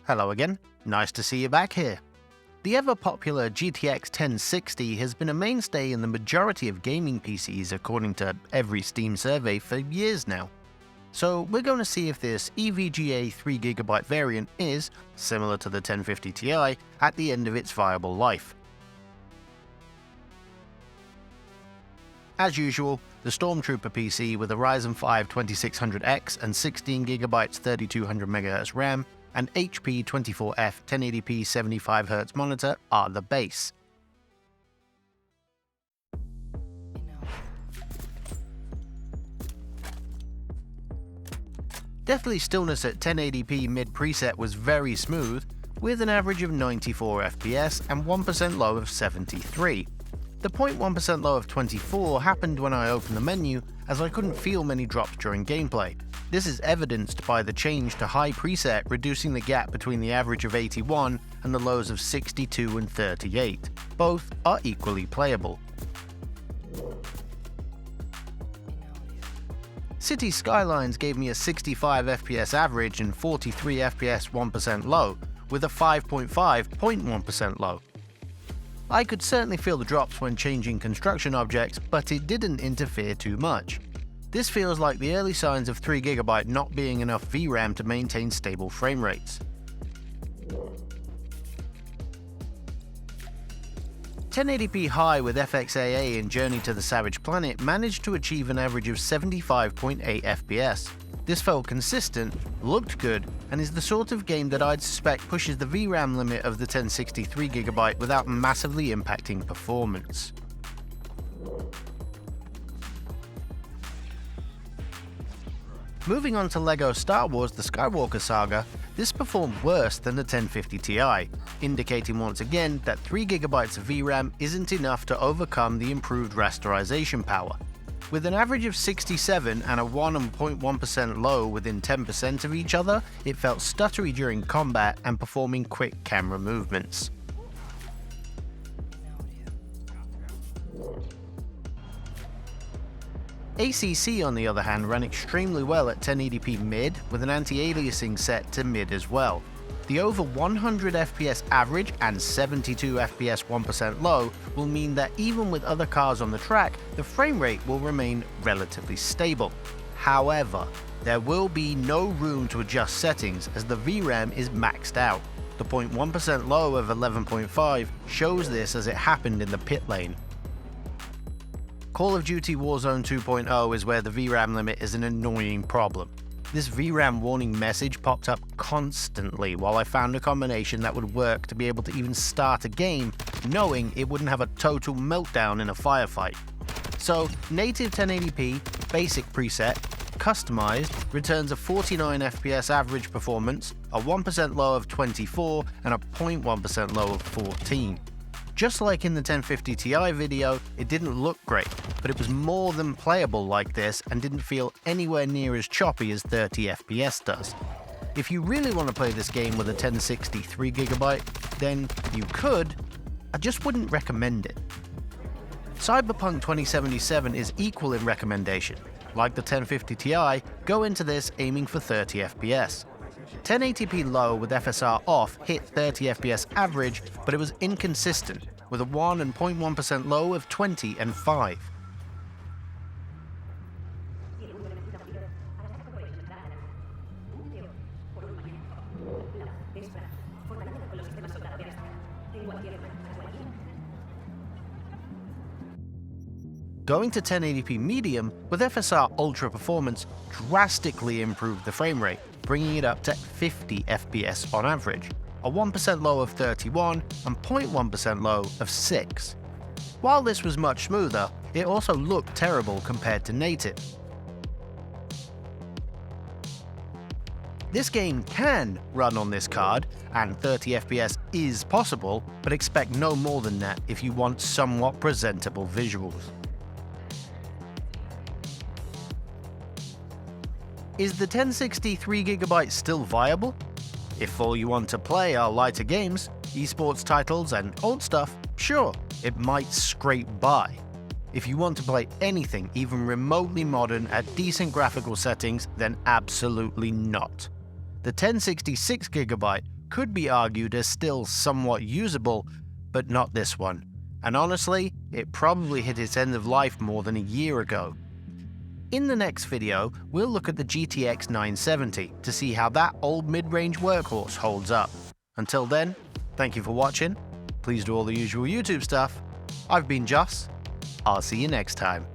Hello again, nice to see you back here. The ever-popular GTX 1060 has been a mainstay in the majority of gaming PCs according to every Steam survey for years now. So we're going to see if this EVGA 3GB variant is, similar to the 1050 Ti, at the end of its viable life. As usual, the Stormtrooper PC with a Ryzen 5 2600X and 16GB 3200MHz RAM and HP 24F 1080p 75Hz monitor are the base. Deathly Stillness at 1080p mid preset was very smooth, with an average of 94 FPS and 1% low of 73. The 0.1% low of 24 happened when I opened the menu, as I couldn't feel many drops during gameplay. This is evidenced by the change to high preset, reducing the gap between the average of 81 and the lows of 62 and 38. Both are equally playable. City Skylines gave me a 65 FPS average and 43 FPS 1% low, with a 5.5 0.1% low. I could certainly feel the drops when changing construction objects, but it didn't interfere too much. This feels like the early signs of 3GB not being enough VRAM to maintain stable frame rates. .1080p High with FXAA in Journey to the Savage Planet managed to achieve an average of 75.8 FPS. This felt consistent, looked good, and is the sort of game that I'd suspect pushes the VRAM limit of the 1060 3GB without massively impacting performance. Moving on to LEGO Star Wars The Skywalker Saga, this performed worse than the 1050 Ti, indicating once again that 3GB of VRAM isn't enough to overcome the improved rasterization power. With an average of 67 and a 1 and 0.1% low within 10% of each other, it felt stuttery during combat and performing quick camera movements. ACC on the other hand ran extremely well at 1080p mid with an anti-aliasing set to mid as well. The over 100 FPS average and 72 FPS 1% low will mean that even with other cars on the track, the frame rate will remain relatively stable. However, there will be no room to adjust settings as the VRAM is maxed out. The 0.1% low of 11.5 shows this as it happened in the pit lane. Call of Duty Warzone 2.0 is where the VRAM limit is an annoying problem. This VRAM warning message popped up constantly while I found a combination that would work to be able to even start a game, knowing it wouldn't have a total meltdown in a firefight. So, native 1080p, basic preset, customized, returns a 49 FPS average performance, a 1% low of 24, and a 0.1% low of 14. Just like in the 1050 Ti video, it didn't look great, but it was more than playable like this and didn't feel anywhere near as choppy as 30 FPS does. If you really want to play this game with a 1060 3GB, then you could, I just wouldn't recommend it. Cyberpunk 2077 is equal in recommendation. Like the 1050 Ti, go into this aiming for 30 FPS. 1080p low with FSR off hit 30 FPS average, but it was inconsistent, with a 1 and 0.1% low of 20 and 5. Going to 1080p medium with FSR Ultra Performance drastically improved the frame rate, bringing it up to 50 FPS on average, a 1% low of 31 and 0.1% low of 6. While this was much smoother, it also looked terrible compared to native. This game can run on this card, and 30 FPS is possible, but expect no more than that if you want somewhat presentable visuals. Is the 1060 3GB still viable? If all you want to play are lighter games, esports titles and old stuff, sure, it might scrape by. If you want to play anything even remotely modern at decent graphical settings, then absolutely not. The 1060 6GB could be argued as still somewhat usable, but not this one. And honestly, it probably hit its end of life more than a year ago. In the next video, we'll look at the GTX 970 to see how that old mid-range workhorse holds up. Until then, thank you for watching. Please do all the usual YouTube stuff. I've been Joss. I'll see you next time.